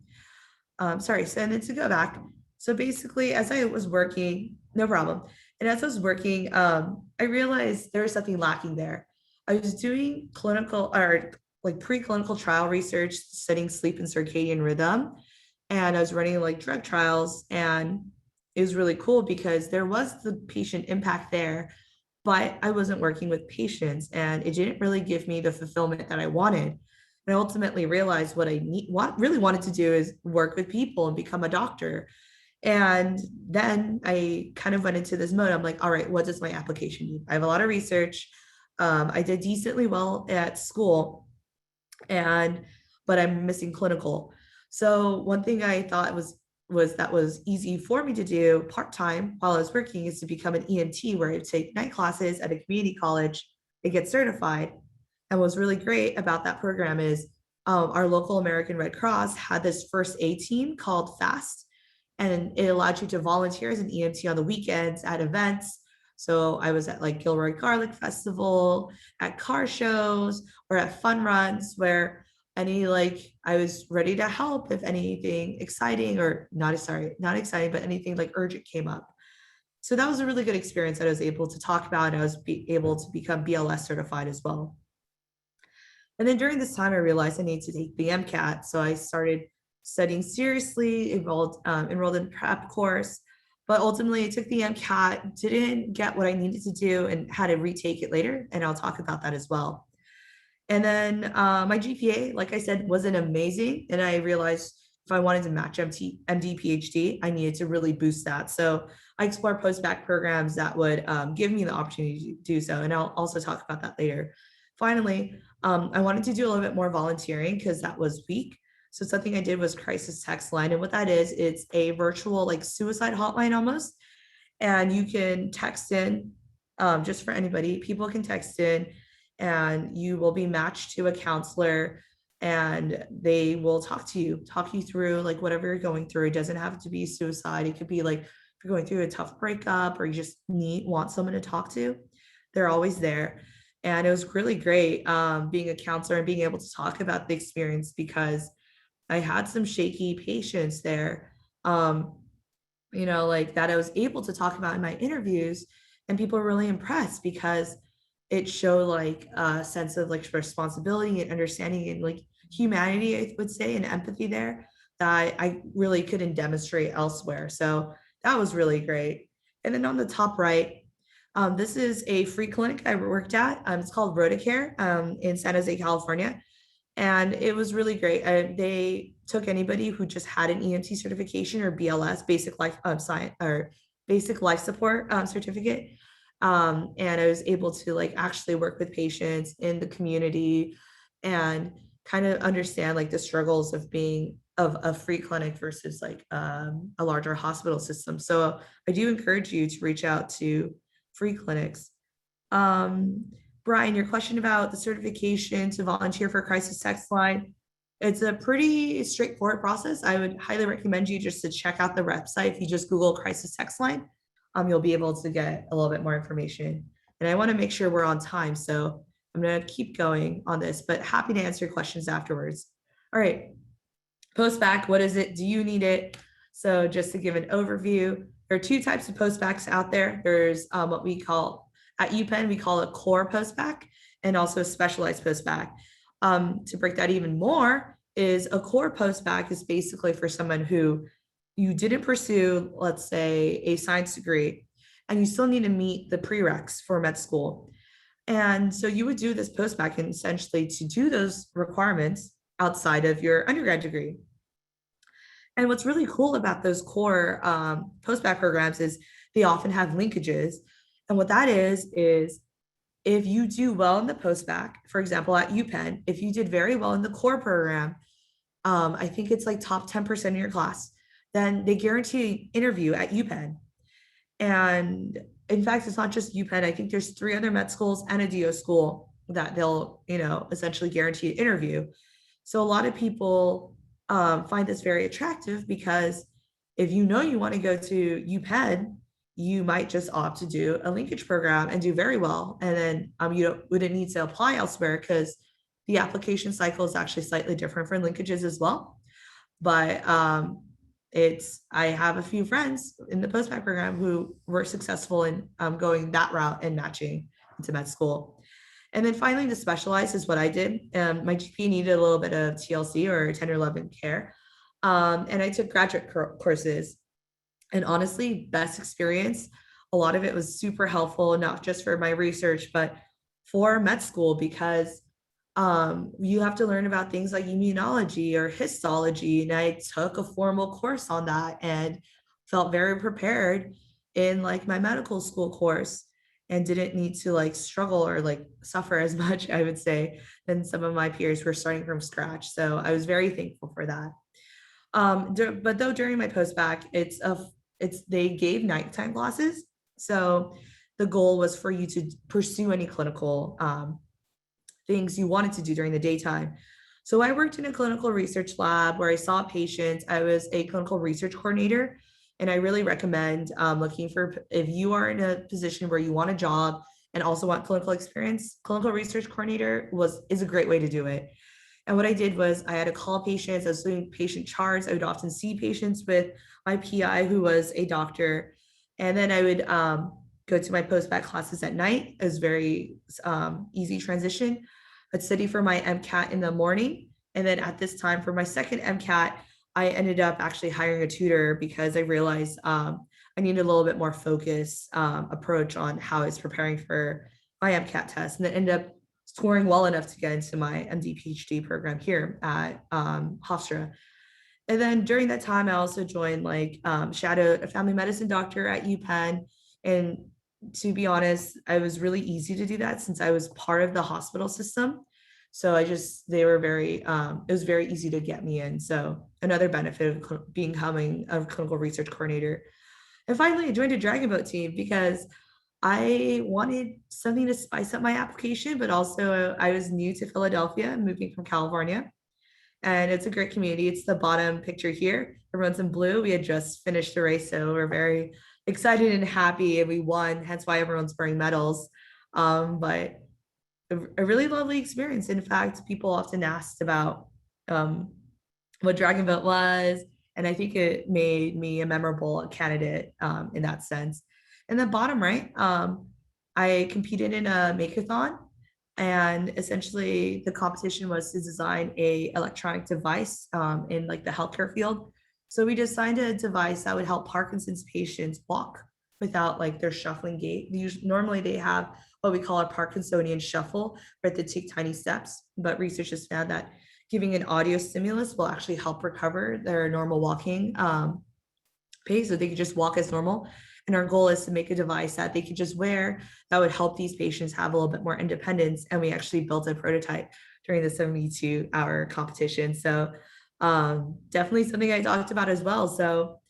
Sorry, so and then to go back. So basically, as I was working, no problem. And as I was working, I realized there was something lacking there. I was doing clinical or like preclinical trial research, studying sleep and circadian rhythm, and I was running like drug trials, and it was really cool because there was the patient impact there, but I wasn't working with patients, and it didn't really give me the fulfillment that I wanted. And I ultimately realized what really wanted to do is work with people and become a doctor. And then I kind of went into this mode. I'm like, all right, what does my application need? I have a lot of research. I did decently well at school, and but I'm missing clinical. So one thing I thought was easy for me to do part-time while I was working is to become an EMT, where I take night classes at a community college and get certified. And what's really great about that program is our local American Red Cross had this first aid team called FAST, and it allowed you to volunteer as an EMT on the weekends at events. So I was at like Gilroy Garlic Festival, at car shows, or at fun runs where I was ready to help if anything exciting or not exciting, but anything like urgent came up. So that was a really good experience that I was able to talk about. And I was able to become BLS certified as well. And then during this time, I realized I need to take the Mcat. So I started studying seriously, enrolled in prep course, but ultimately I took the Mcat, didn't get what I needed to do, and had to retake it later. And I'll talk about that as well. And then my GPA, like I said, wasn't amazing. And I realized if I wanted to match MD, PhD, I needed to really boost that. So I explored post-bac programs that would give me the opportunity to do so. And I'll also talk about that later. Finally, I wanted to do a little bit more volunteering because that was weak. So something I did was crisis text line. And what that is, it's a virtual like suicide hotline almost. And you can text in just for anybody. People can text in, and you will be matched to a counselor, and they will talk you through like whatever you're going through. It doesn't have to be suicide. It could be like if you're going through a tough breakup or you just want someone to talk to. They're always there. And it was really great being a counselor and being able to talk about the experience, because I had some shaky patients there, like that I was able to talk about in my interviews, and people were really impressed because it showed like a sense of like responsibility and understanding and like humanity, I would say, and empathy there that I really couldn't demonstrate elsewhere. So that was really great. And then on the top right, this is a free clinic I worked at. It's called Rotacare in San Jose, California. And it was really great. They took anybody who just had an EMT certification or BLS, basic life science or basic life support certificate. And I was able to like actually work with patients in the community and kind of understand like the struggles of being of a free clinic versus like a larger hospital system. So I do encourage you to reach out to free clinics. Um, Brian, your question about the certification to volunteer for crisis text line, it's a pretty straightforward process. I would highly recommend you just to check out the website. If you just Google crisis text line, you'll be able to get a little bit more information. And I want to make sure we're on time, so I'm going to keep going on this, but happy to answer questions afterwards. All right, post-bac, what is it? Do you need it? So just to give an overview, there are two types of post-bacs out there. There's what we call, at UPenn, we call it core post-bac, and also specialized post-bac. To break that even more, is a core post-bac is basically for someone who you didn't pursue, let's say, a science degree, and you still need to meet the prereqs for med school. And so you would do this post-bac essentially to do those requirements outside of your undergrad degree. And what's really cool about those core post-bac programs is they often have linkages. And what that is if you do well in the post-bac, for example, at UPenn, if you did very well in the core program, I think it's like top 10% of your class, then they guarantee an interview at UPenn. And in fact, it's not just UPenn. I think there's 3 other med schools and a DO school that they'll, essentially guarantee an interview. So a lot of people find this very attractive because if you want to go to UPenn, you might just opt to do a linkage program and do very well. And then you wouldn't need to apply elsewhere because the application cycle is actually slightly different for linkages as well. But I have a few friends in the postbac program who were successful in going that route and matching into med school. And then finally, the specialized is what I did. My GP needed a little bit of TLC or tender loving care. And I took graduate courses. And honestly, best experience. A lot of it was super helpful, not just for my research, but for med school, because you have to learn about things like immunology or histology. And I took a formal course on that and felt very prepared in like my medical school course and didn't need to like struggle or like suffer as much, I would say, than some of my peers who are starting from scratch. So I was very thankful for that. But though during my post-bac, they gave nighttime classes. So the goal was for you to pursue any clinical things you wanted to do during the daytime. So I worked in a clinical research lab where I saw patients. I was a clinical research coordinator, and I really recommend looking for, if you are in a position where you want a job and also want clinical experience, clinical research coordinator is a great way to do it. And what I did was I had to call patients, I was doing patient charts. I would often see patients with my PI who was a doctor. And then I would go to my post-bac classes at night. It was very easy transition. I'd study for my Mcat in the morning. And then at this time for my second Mcat, I ended up actually hiring a tutor because I realized I needed a little bit more focused approach on how I was preparing for my Mcat test. And then ended up scoring well enough to get into my MD PhD program here at Hofstra. And then during that time, I also joined shadowed a family medicine doctor at UPenn. And to be honest, I was really easy to do that since I was part of the hospital system. So they were it was very easy to get me in. So another benefit of becoming a clinical research coordinator. And finally, I joined a Dragon Boat team because I wanted something to spice up my application, but also I was new to Philadelphia, moving from California. And it's a great community. It's the bottom picture here. Everyone's in blue. We had just finished the race, so we're very excited and happy, and we won. Hence why everyone's wearing medals. But a really lovely experience. In fact, people often asked about what Dragon Boat was, and I think it made me a memorable candidate in that sense. And then bottom right, I competed in a makeathon, and essentially the competition was to design a electronic device in like the healthcare field. So we designed a device that would help Parkinson's patients walk without like their shuffling gait. Normally they have what we call a Parkinsonian shuffle, where they take tiny steps, but research has found that giving an audio stimulus will actually help recover their normal walking pace, so they could just walk as normal. And our goal is to make a device that they could just wear that would help these patients have a little bit more independence. And we actually built a prototype during the 72-hour competition. So definitely something I talked about as well. So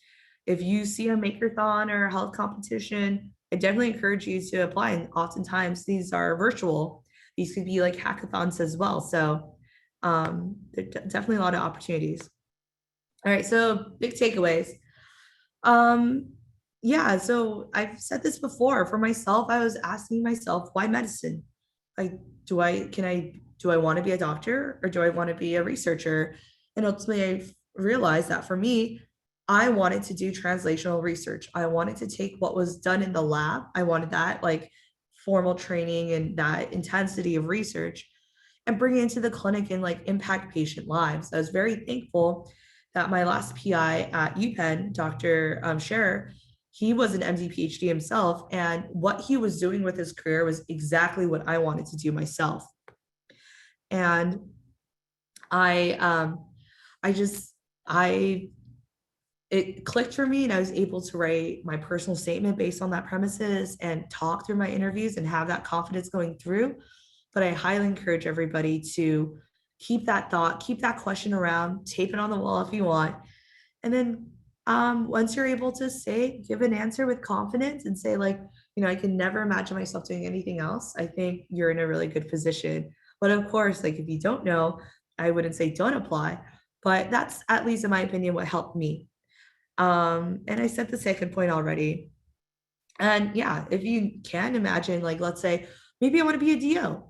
if you see a makeathon or a health competition, I definitely encourage you to apply. And oftentimes these are virtual. These could be like hackathons as well. So there's definitely a lot of opportunities. All right, so big takeaways. Yeah, so I've said this before. For myself, I was asking myself, why medicine? Like, do I want to be a doctor, or do I want to be a researcher? And ultimately I realized that for me, I wanted to do translational research. I wanted to take what was done in the lab. I wanted that like formal training and that intensity of research and bring it into the clinic and like impact patient lives. I was very thankful that my last PI at UPenn, Dr. Scherer, he was an MD PhD himself, and what he was doing with his career was exactly what I wanted to do myself. And it clicked for me, and I was able to write my personal statement based on that premises and talk through my interviews and have that confidence going through. But I highly encourage everybody to keep that thought, keep that question around, tape it on the wall if you want. And then once you're able to give an answer with confidence and say like, I can never imagine myself doing anything else, I think you're in a really good position. But of course, like if you don't know, I wouldn't say don't apply, but that's at least in my opinion what helped me. And I said the second point already. And yeah, if you can imagine, like, let's say maybe I want to be a DO,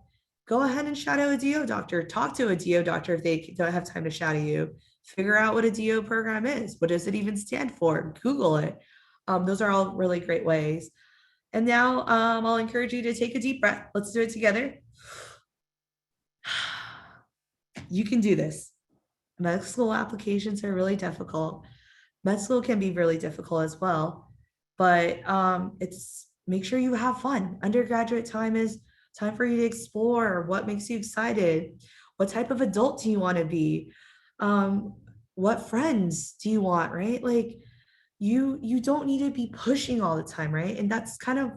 go ahead and shadow a DO doctor, talk to a DO doctor if they don't have time to shadow you. figure out what a DO program is. What does it even stand for? Google it. Those are all really great ways. And now I'll encourage you to take a deep breath. Let's do it together. You can do this. Med school applications are really difficult. Med school can be really difficult as well, but it's make sure you have fun. Undergraduate time is time for you to explore what makes you excited. What type of adult do you want to be? What friends do you want, right? Like you don't need to be pushing all the time, right? And that's kind of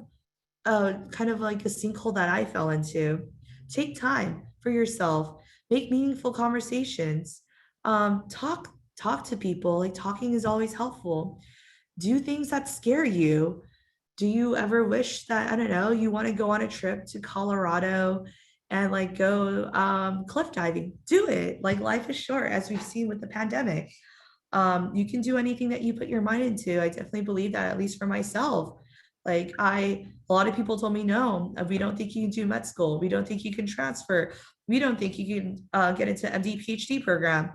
like a sinkhole that I fell into. Take time for yourself, make meaningful conversations, talk to people. Like talking is always helpful. Do things that scare you. Do you ever wish that, I don't know, you want to go on a trip to Colorado and like go cliff diving? Do it. Like life is short, as we've seen with the pandemic. You can do anything that you put your mind into. I definitely believe that, at least for myself. A lot of people told me, no, we don't think you can do med school. We don't think you can transfer. We don't think you can get into MD PhD program.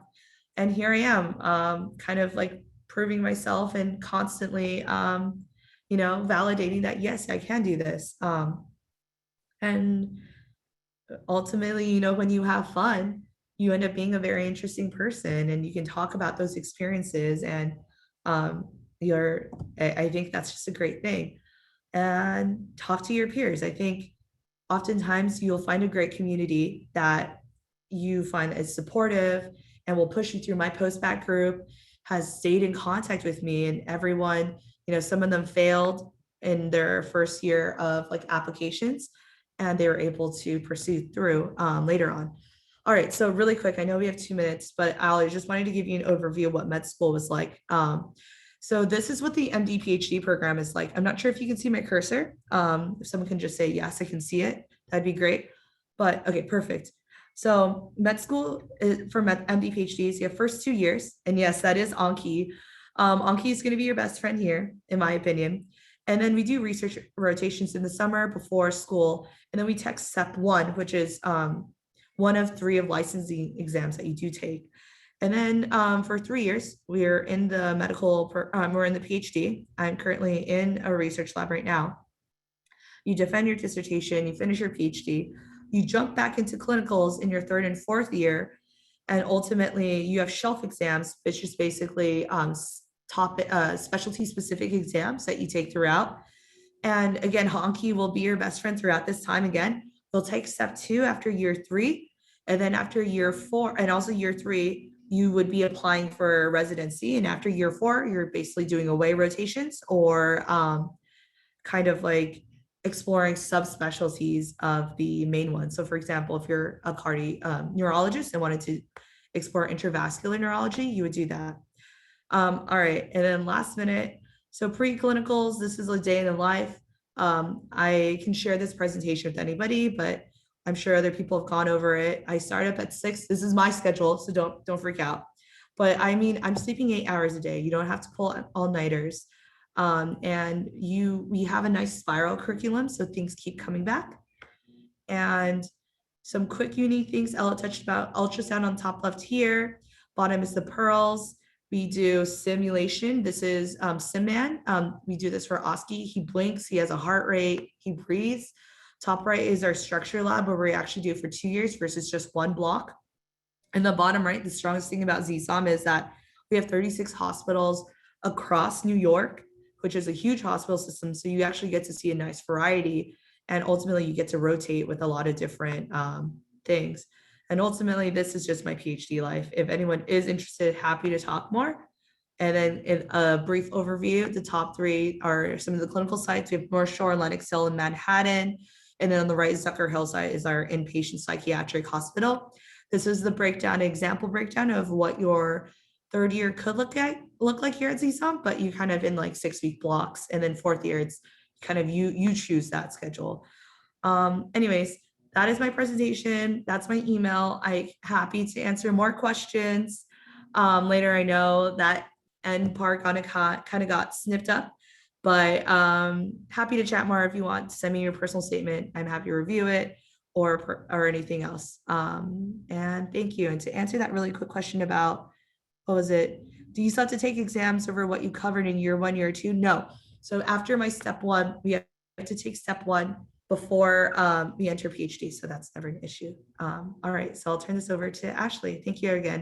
And here I am, kind of like proving myself and constantly, validating that, yes, I can do this. And ultimately, when you have fun, you end up being a very interesting person and you can talk about those experiences and you're, I think that's just a great thing. And talk to your peers. I think oftentimes you'll find a great community that you find is supportive and will push you through. My post-bac group has stayed in contact with me, and everyone, some of them failed in their first year of like applications and they were able to pursue through later on. All right, so really quick, I know we have 2 minutes, but I just wanted to give you an overview of what med school was like. So this is what the MD PhD program is like. I'm not sure if you can see my cursor. If someone can just say, yes, I can see it, that'd be great. But okay, perfect. So med school for MD PhDs, you have first 2 years. And yes, that is Anki. Anki is gonna be your best friend here, in my opinion. And then we do research rotations in the summer before school. And then we take step 1, which is one of 3 of licensing exams that you do take. And then for 3 years, we're in the we're in the PhD. I'm currently in a research lab right now. You defend your dissertation, you finish your PhD, you jump back into clinicals in your 3rd and 4th year, and ultimately you have shelf exams, which is basically specialty specific exams that you take throughout. And again, Honky will be your best friend throughout this time. Again, you'll take step 2 after year 3, and then after year 4, and also year 3, you would be applying for residency. And after year 4, you're basically doing away rotations or kind of like exploring subspecialties of the main one. So for example, if you're a neurologist and wanted to explore intravascular neurology, you would do that. All right, and then last minute, so pre-clinicals, this is a day in the life. I can share this presentation with anybody, but I'm sure other people have gone over it. I start up at 6. This is my schedule, so don't freak out. But I mean, I'm sleeping 8 hours a day. You don't have to pull all-nighters. And we have a nice spiral curriculum, so things keep coming back. And some quick unique things Ella touched about: ultrasound on top left here, bottom is the pearls. We do simulation. This is SimMan. We do this for Oski. He blinks, he has a heart rate, he breathes. Top right is our structure lab, where we actually do it for 2 years versus just 1 block. And the bottom right, the strongest thing about ZSOM is that we have 36 hospitals across New York, which is a huge hospital system. So you actually get to see a nice variety, and ultimately you get to rotate with a lot of different things. And ultimately, this is just my PhD life. If anyone is interested, happy to talk more. And then in a brief overview, the top 3 are some of the clinical sites. We have North Shore, Lenox Hill, and Manhattan. And then on the right, Zucker Hill site is our inpatient psychiatric hospital. This is the example breakdown of what your 3rd year could look like here at ZSOM, but you kind of in like 6-week blocks. And then 4th year, it's kind of you choose that schedule. Anyways, that is my presentation. That's my email. I'm happy to answer more questions later. I know that end part kind of got snipped up, but happy to chat more. If you want to send me your personal statement, I'm happy to review it or anything else. And thank you. And to answer that really quick question about what was it? Do you still have to take exams over what you covered in year 1, year 2? No. So after my step 1, we have to take step 1 before we enter PhD. So that's never an issue. All right, so I'll turn this over to Ashley. Thank you again.